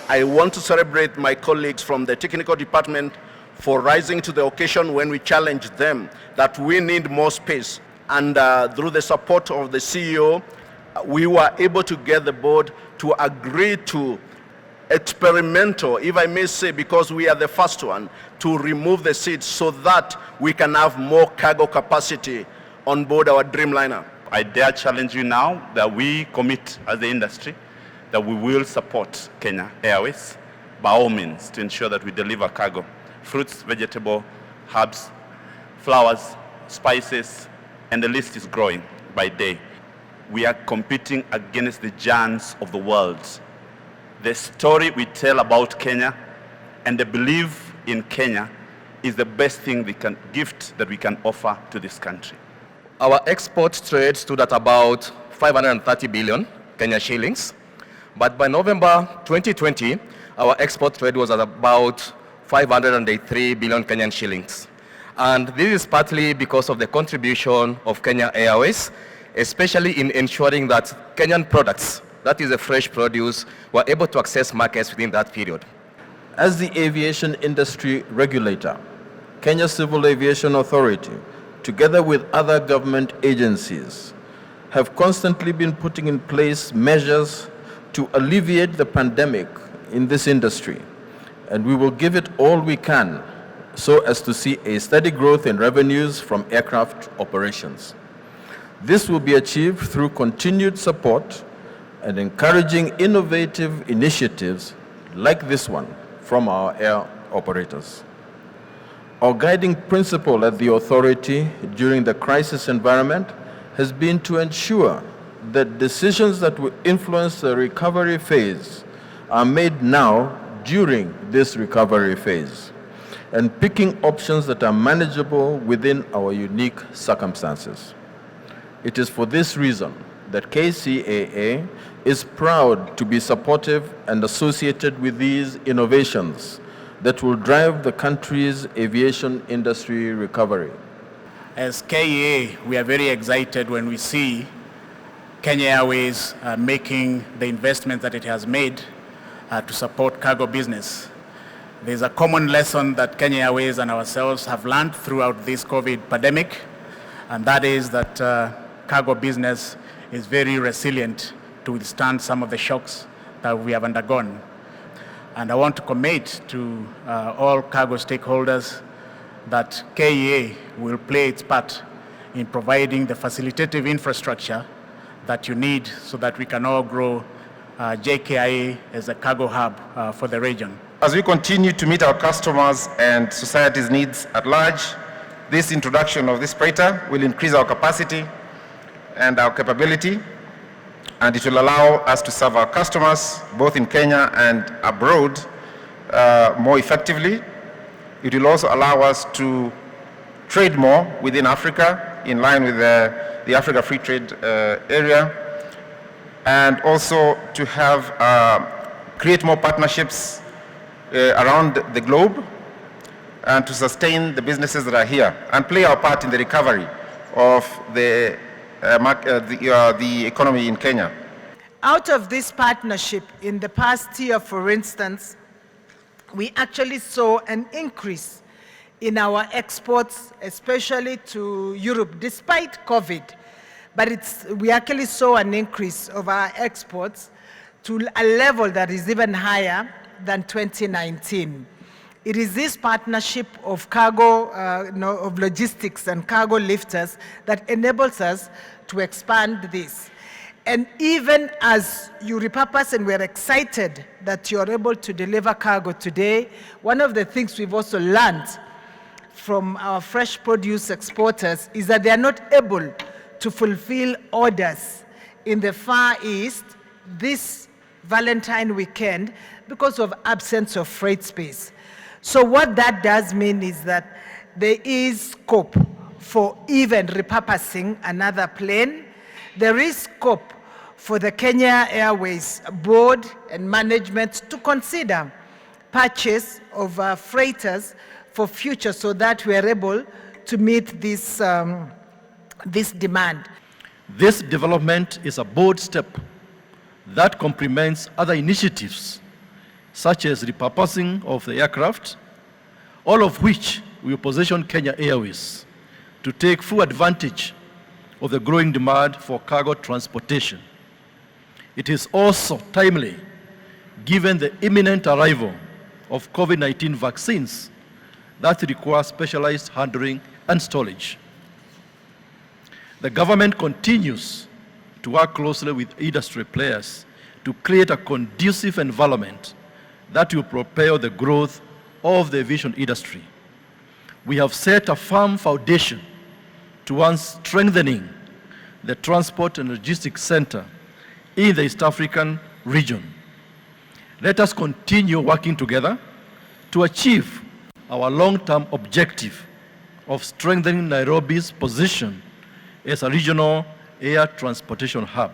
I want to celebrate my colleagues from the technical department for rising to the occasion when we challenged them that we need more space. And through the support of the CEO, we were able to get the board to agree to experimental, if I may say, because we are the first one, to remove the seats so that we can have more cargo capacity on board our Dreamliner. I dare challenge you now that we commit as the industry that we will support Kenya Airways by all means to ensure that we deliver cargo, fruits, vegetable, herbs, flowers, spices, and the list is growing by day. We are competing against the giants of the world. The story we tell about Kenya and the belief in Kenya is the best gift that we can offer to this country. Our export trade stood at about 530 billion Kenya shillings, but by November 2020, our export trade was at about 503 billion Kenyan shillings. And this is partly because of the contribution of Kenya Airways, especially in ensuring that Kenyan products, that is the fresh produce, were able to access markets within that period. As the aviation industry regulator, Kenya Civil Aviation Authority, together with other government agencies, have constantly been putting in place measures to alleviate the pandemic in this industry, and we will give it all we can so as to see a steady growth in revenues from aircraft operations. This will be achieved through continued support and encouraging innovative initiatives like this one from our air operators. Our guiding principle at the authority during the crisis environment has been to ensure that decisions that will influence the recovery phase are made now during this recovery phase, and picking options that are manageable within our unique circumstances. It is for this reason that KCAA is proud to be supportive and associated with these innovations that will drive the country's aviation industry recovery. As KEA, we are very excited when we see Kenya Airways making the investment that it has made to support cargo business. There's a common lesson that Kenya Airways and ourselves have learned throughout this COVID pandemic, and that is that cargo business is very resilient to withstand some of the shocks that we have undergone. And I want to commit to all cargo stakeholders that KEA will play its part in providing the facilitative infrastructure that you need so that we can all grow JKIA as a cargo hub for the region. As we continue to meet our customers and society's needs at large, this introduction of this freighter will increase our capacity and our capability, and it will allow us to serve our customers both in Kenya and abroad more effectively. It will also allow us to trade more within Africa in line with the Africa Free Trade Area, and also to have create more partnerships around the globe and to sustain the businesses that are here and play our part in the recovery of the economy in Kenya. Out of this partnership in the past year, for instance, we actually saw an increase in our exports, especially to Europe, despite COVID. But we actually saw an increase of our exports to a level that is even higher than 2019. It is this partnership of cargo, of logistics and cargo lifters that enables us to expand this. And even as you repurpose, and we're excited that you're able to deliver cargo today, one of the things we've also learned from our fresh produce exporters is that they are not able to fulfill orders in the Far East this Valentine weekend because of absence of freight space. So what that does mean is that there is scope for even repurposing another plane. There is scope for the Kenya Airways board and management to consider purchase of freighters for future so that we are able to meet this, this demand. This development is a bold step that complements other initiatives such as repurposing of the aircraft, all of which will position Kenya Airways to take full advantage of the growing demand for cargo transportation. It is also timely, given the imminent arrival of COVID-19 vaccines that require specialized handling and storage. The government continues to work closely with industry players to create a conducive environment that will propel the growth of the aviation industry. We have set a firm foundation towards strengthening the transport and logistics center in the East African region. Let us continue working together to achieve our long-term objective of strengthening Nairobi's position as a regional air transportation hub.